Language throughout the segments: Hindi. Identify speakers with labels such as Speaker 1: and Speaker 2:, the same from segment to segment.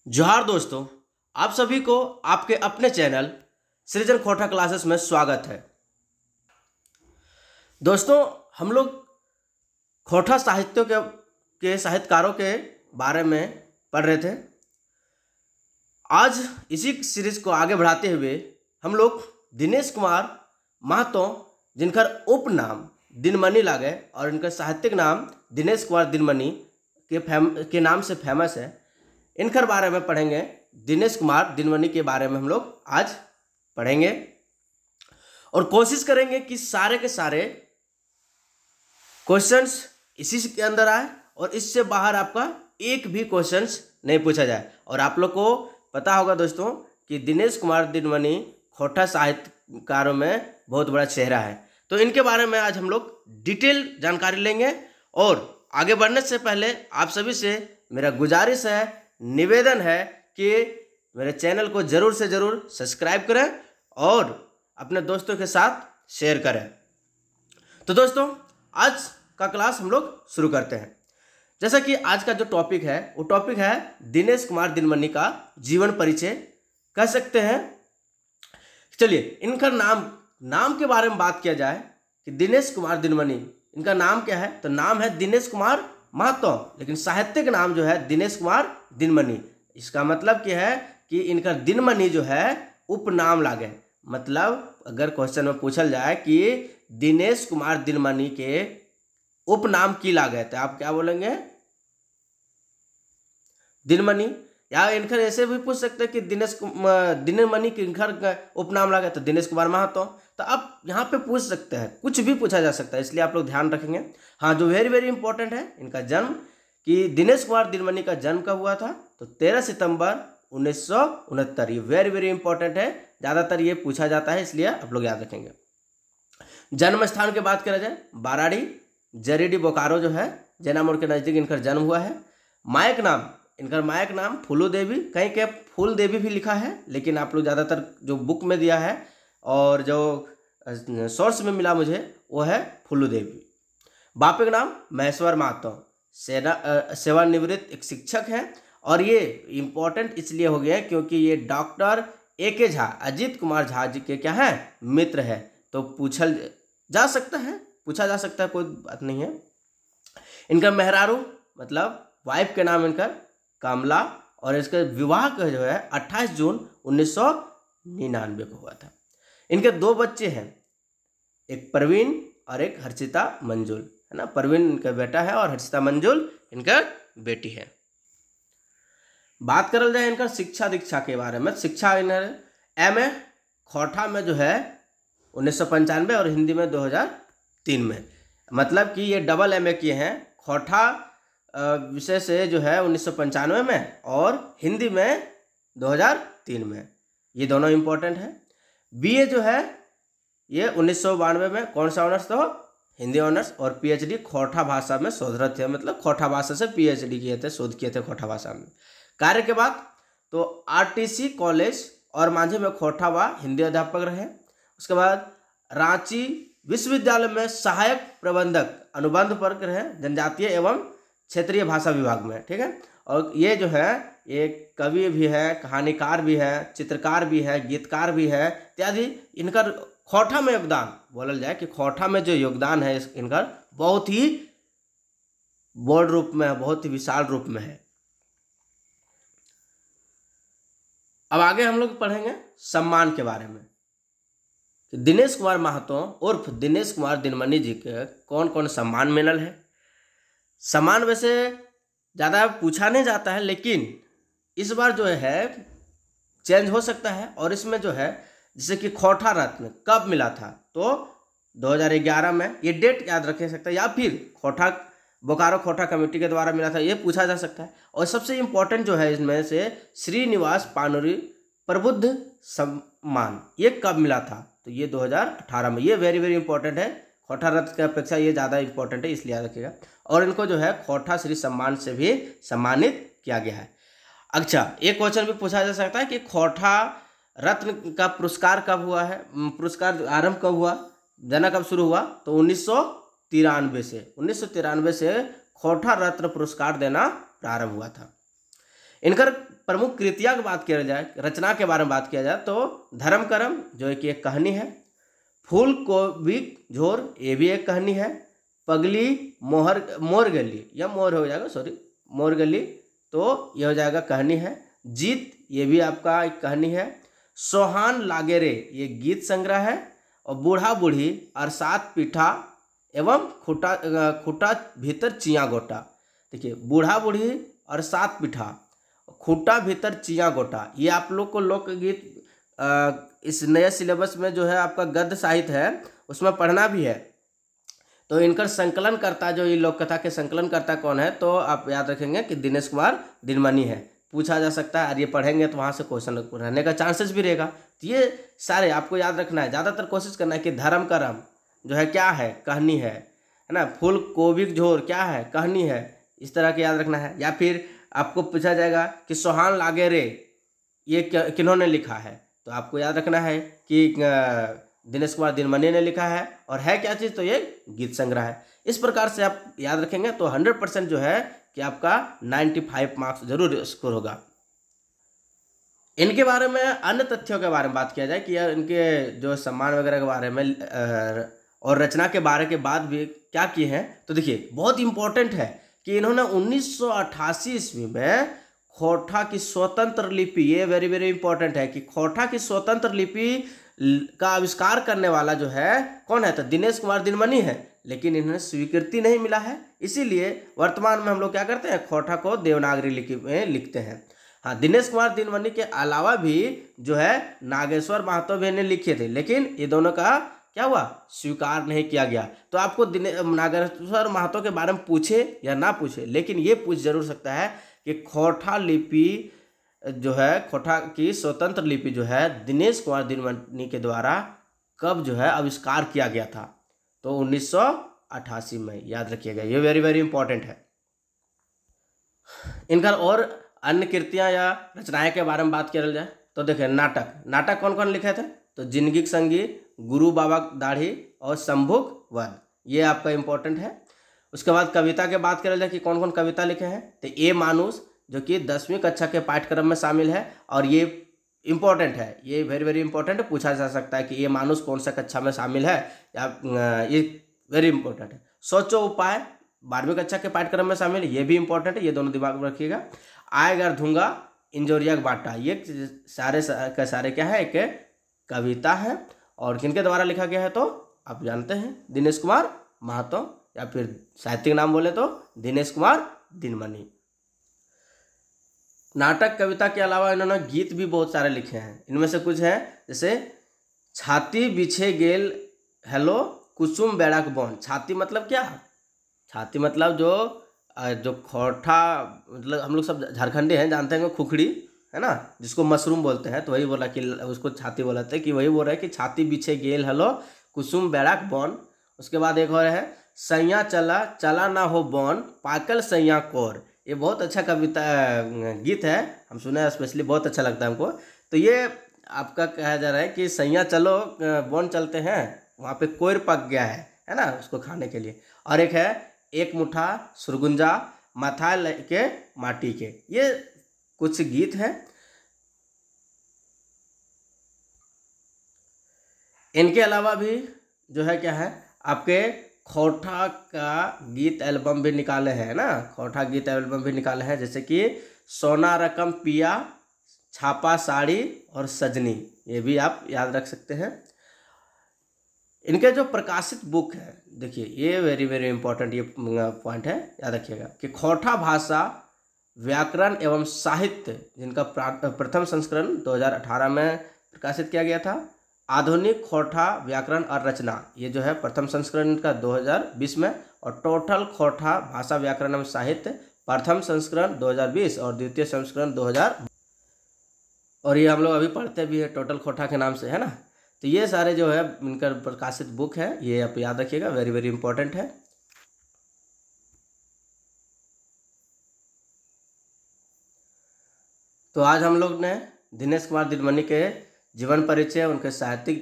Speaker 1: जोहार दोस्तों, आप सभी को आपके अपने चैनल सृजन खोटा क्लासेस में स्वागत है। दोस्तों, हम लोग खोटा साहित्यों के साहित्यकारों के बारे में पढ़ रहे थे। आज इसी सीरीज को आगे बढ़ाते हुए हम लोग दिनेश कुमार महतो, जिनका उपनाम दिनमणि लागे और इनका साहित्यिक नाम दिनेश कुमार दिनमणि के नाम से फेमस है, इनके बारे में पढ़ेंगे। दिनेश कुमार दिनमणि के बारे में हम लोग आज पढ़ेंगे और कोशिश करेंगे कि सारे के सारे क्वेश्चंस इसी के अंदर आए और इससे बाहर आपका एक भी क्वेश्चंस नहीं पूछा जाए। और आप लोग को पता होगा दोस्तों कि दिनेश कुमार दिनमणि खोटा साहित्यकारों में बहुत बड़ा चेहरा है, तो इनके बारे में आज हम लोग डिटेल जानकारी लेंगे। और आगे बढ़ने से पहले आप सभी से मेरा गुजारिश है, निवेदन है कि मेरे चैनल को जरूर से जरूर सब्सक्राइब करें और अपने दोस्तों के साथ शेयर करें। तो दोस्तों, आज का क्लास हम लोग शुरू करते हैं। जैसा कि आज का जो टॉपिक है वो टॉपिक है दिनेश कुमार दिनमणि का जीवन परिचय कह सकते हैं। चलिए, इनका नाम के बारे में बात किया जाए कि दिनेश कुमार दिनमणि, इनका नाम क्या है? तो नाम है दिनेश कुमार महतो, लेकिन साहित्यिक नाम जो है दिनेश कुमार दिनमणि। इसका मतलब क्या है कि इनका दिनमणि जो है उपनाम लागे। मतलब अगर क्वेश्चन में पूछल जाए कि दिनेश कुमार दिनमणि के उपनाम की लागे, तो आप क्या बोलेंगे? दिनमणि। या इनकर ऐसे भी पूछ सकते हैं कि दिनमणि के इनकर उपनाम लागे तो दिनेश कुमार महतो। तो आप यहाँ पे पूछ सकते हैं, कुछ भी पूछा जा सकता है, इसलिए आप लोग ध्यान रखेंगे। हाँ, जो वेरी वेरी इंपॉर्टेंट है इनका जन्म, कि दिनेश कुमार दिनमणि का जन्म कब हुआ था? तो 13 सितंबर 1969। ये वेरी वेरी इंपॉर्टेंट है, ज़्यादातर ये पूछा जाता है, इसलिए आप लोग याद रखेंगे। जन्म स्थान की बात करा जाए, बाराड़ी जरीडी बोकारो जो है जैना मोड़ के नज़दीक इनका जन्म हुआ है। मायक नाम, इनका मायक नाम फूलो देवी, कहीं के फूल देवी भी लिखा है, लेकिन आप लोग ज़्यादातर जो बुक में दिया है और जो सोर्स में मिला मुझे वो है फूलो देवी। बाप का नाम महेश्वर महतो, सेवानिवृत्त एक शिक्षक हैं। और ये इम्पोर्टेंट इसलिए हो गया क्योंकि ये डॉक्टर A.K. झा, अजीत कुमार झा जी के क्या है? मित्र है। तो पूछा जा सकता है, कोई बात नहीं है। इनका मेहरारू मतलब वाइफ के नाम इनका कमला, और इसका विवाह का जो है 28 जून 1999 को हुआ था। इनके 2 बच्चे हैं, एक प्रवीण और एक हर्षिता मंजुल, है ना। प्रवीण इनका बेटा है और हर्षिता मंजुल इनका बेटी है। बात करल जाए इनका शिक्षा दीक्षा के बारे में। शिक्षा इन्हें M.A. खोटा में जो है 1995 और हिंदी में 2003 में। मतलब कि ये डबल M.A. किए हैं, खोटा विषय से जो है 1995 में और हिंदी में 2003 में। ये दोनों इम्पोर्टेंट है। B.A. जो है ये 1992 में, कौन सा ऑनर्स? तो हिंदी ऑनर्स। और PhD खोटा भाषा में शोधरत थे, मतलब खोटा भाषा से PhD किए थे, शोध किए थे खोटा भाषा में। कार्य के बाद तो RTC कॉलेज और मांझी में खोटा व हिंदी अध्यापक रहे। उसके बाद रांची विश्वविद्यालय में सहायक प्रबंधक अनुबंध पर रहे, जनजातीय एवं क्षेत्रीय भाषा विभाग में, ठीक है। और ये जो है ये कवि भी है, कहानीकार भी है, चित्रकार भी है, गीतकार भी है इत्यादि। इनका खोटा में योगदान बोलल जाए कि खोटा में जो योगदान है इनका बहुत ही बड़ रूप में है, बहुत ही विशाल रूप में है। अब आगे हम लोग पढ़ेंगे सम्मान के बारे में कि दिनेश कुमार महतो उर्फ दिनेश कुमार दिनमणि जी के कौन कौन सम्मान मिलल है। सम्मान वैसे ज़्यादा पूछा नहीं जाता है, लेकिन इस बार जो है चेंज हो सकता है। और इसमें जो है जैसे कि खोटा रत्न कब मिला था? तो 2011 में, ये डेट याद रख सकता है, या फिर बोकारो खोटा कमेटी के द्वारा मिला था, ये पूछा जा सकता है। और सबसे इम्पोर्टेंट जो है इसमें से श्रीनिवास पानुरी प्रबुद्ध सम्मान, ये कब मिला था? तो ये 2018 में। ये वेरी वेरी इंपॉर्टेंट है, खोटा रत्न की अपेक्षा ये ज़्यादा इंपॉर्टेंट है, इसलिए याद रखिएगा। और इनको जो है खोटा श्री सम्मान से भी सम्मानित किया गया है। अच्छा, एक क्वेश्चन भी पूछा जा सकता है कि खोटा रत्न का पुरस्कार कब हुआ है? पुरस्कार आरंभ कब हुआ, देना कब शुरू हुआ? तो 1993 से खोटा रत्न पुरस्कार देना प्रारंभ हुआ था। इनकर प्रमुख कृतियाँ की बात किया जाए, रचना के बारे में बात किया जाए तो धर्म कर्म जो कि एक कहानी है, फूल कोबिक झोर ये भी एक कहानी है, पगली मोरगली या मोर हो जाएगा, सॉरी मोरगली, तो ये हो जाएगा कहानी है, जीत ये भी आपका एक कहानी है, सोहान लागेरे ये गीत संग्रह है, और बूढ़ा बूढ़ी और सात पीठा एवं खूटा भीतर चिया गोटा। देखिए बूढ़ा बूढ़ी और सात पीठा, खूटा भीतर चिया गोटा, ये आप लोग को लोकगीत इस नए सिलेबस में जो है आपका गद्य साहित्य है उसमें पढ़ना भी है। तो इनका संकलन करता, जो ये लोक कथा के संकलन करता कौन है, तो आप याद रखेंगे कि दिनेश कुमार दिनमणि है। पूछा जा सकता है और ये पढ़ेंगे तो वहाँ से क्वेश्चन रहने का चांसेस भी रहेगा। तो ये सारे आपको याद रखना है, ज़्यादातर कोशिश करना है कि धर्म कर्म जो है क्या है, कहानी है ना, फूल कोबिक झोर क्या है, कहानी है, इस तरह के याद रखना है। या फिर आपको पूछा जाएगा कि सोहान लागेरे ये किन्होंने लिखा है, तो आपको याद रखना है कि दिनेश कुमार दिनमणि ने लिखा है, और है क्या चीज़, तो ये गीत संग्रह है। इस प्रकार से आप याद रखेंगे तो 100% जो है कि आपका 95 मार्क्स जरूर स्कोर होगा। इनके बारे में अन्य तथ्यों के बारे में बात किया जाए कि यार इनके जो सम्मान वगैरह के बारे में और रचना के बारे के बाद भी क्या किए हैं, तो देखिए बहुत इंपॉर्टेंट है कि इन्होंने 1988 ईस्वी में खोटा की स्वतंत्र लिपि, ये वेरी वेरी इंपॉर्टेंट है कि खोटा की स्वतंत्र लिपि का आविष्कार करने वाला जो है कौन है, तो दिनेश कुमार दिनमणि है, लेकिन इन्हें स्वीकृति नहीं मिला है, इसीलिए वर्तमान में हम लोग क्या करते हैं, खोटा को देवनागरी लिपि में लिखते हैं। हाँ, दिनेश कुमार दिनमणि के अलावा भी जो है नागेश्वर महतो भी ने लिखे थे, लेकिन ये दोनों का क्या हुआ, स्वीकार नहीं किया गया। तो आपको नागेश्वर महतो के बारे में पूछे या ना पूछे, लेकिन ये पूछ जरूर सकता है कि खोटा लिपि जो है, खोटा की स्वतंत्र लिपि जो है दिनेश कुमार दिनमणि के द्वारा कब जो है आविष्कार किया गया था, तो 1988 में, याद रखिएगा, ये वेरी वेरी इंपॉर्टेंट है। इनका और अन्य कृतियाँ या रचनाएं के बारे में बात कर जाए तो देखिए नाटक कौन कौन लिखे थे, तो जिंदगी संगी, गुरु बाबा दाढ़ी और शंभुक वध, ये आपका इंपॉर्टेंट है। उसके बाद कविता के बात करें जाए कि कौन कौन कविता लिखे हैं, तो ए मानुष जो कि 10वीं कक्षा के पाठ्यक्रम में शामिल है, और ये इंपॉर्टेंट है, ये वेरी वेरी इंपॉर्टेंट है, पूछा जा सकता है कि ये मानुष कौन सा कक्षा में शामिल है, या ये वेरी इंपॉर्टेंट है। सोचो उपाय 12वीं कक्षा के पाठ्यक्रम में शामिल है, ये भी इंपॉर्टेंट है, ये दोनों दिमाग में रखिएगा। आएगा धूंगा इंजोरिया बाटा, ये सारे क्या है, एक कविता है, और किनके द्वारा लिखा गया है, तो आप जानते हैं दिनेश कुमार महतो, या फिर साहित्यिक नाम बोले तो दिनेश कुमार दिनमणि। नाटक कविता के अलावा इन्होंने गीत भी बहुत सारे लिखे हैं, इनमें से कुछ हैं जैसे छाती बिछे गेल हेलो कुसुम बेड़ाक बन। छाती मतलब क्या, छाती मतलब जो खोटा, मतलब हम लोग सब झारखंडी हैं, जानते हैं खुखड़ी है ना, जिसको मशरूम बोलते हैं, तो वही बोला कि उसको छाती बोलाते हैं, कि वही बोल रहा है कि छाती बिछे गेल हेलो कुसुम बेड़ाक बन। उसके बाद एक और है सैया चला ना हो बन पाकल सैया कोर, ये बहुत अच्छा कविता गीत है, हम सुने हैं स्पेशली, बहुत अच्छा लगता है हमको। तो ये आपका कहा जा रहा है कि सैया चलो बन चलते हैं, वहाँ पे कोयर पक गया है ना, उसको खाने के लिए। और एक है एक मुठा सुरगुंजा माथा के माटी के, ये कुछ गीत हैं। इनके अलावा भी जो है क्या है, आपके खोटा का गीत एल्बम भी निकाले हैं ना, खोटा गीत एल्बम भी निकाले हैं, जैसे कि सोना रकम पिया, छापा साड़ी और सजनी, ये भी आप याद रख सकते हैं। इनके जो प्रकाशित बुक है, देखिए ये वेरी वेरी इंपॉर्टेंट ये पॉइंट है, याद रखिएगा कि खोटा भाषा व्याकरण एवं साहित्य, जिनका प्रथम संस्करण 2018 में प्रकाशित किया गया था। आधुनिक खोटा व्याकरण और रचना, ये जो है प्रथम संस्करण का 2020 में, और टोटल खोटा भाषा व्याकरण एवं साहित्य प्रथम संस्करण 2020 और द्वितीय संस्करण 2000, और ये हम लोग अभी पढ़ते भी है टोटल खोटा के नाम से, है ना। तो ये सारे जो है इनका प्रकाशित बुक है, ये आप याद रखिएगा, वेरी वेरी इंपॉर्टेंट है। तो आज हम लोग ने दिनेश कुमार दिनमणि के जीवन परिचय, उनके साहित्यिक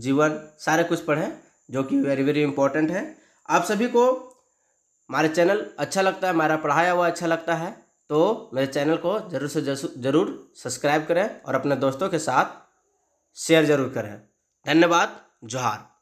Speaker 1: जीवन सारे कुछ पढ़े, जो कि वेरी वेरी इंपॉर्टेंट है। आप सभी को हमारे चैनल अच्छा लगता है, हमारा पढ़ाया हुआ अच्छा लगता है, तो मेरे चैनल को ज़रूर से ज़रूर सब्सक्राइब करें और अपने दोस्तों के साथ शेयर ज़रूर करें। धन्यवाद। जोहार।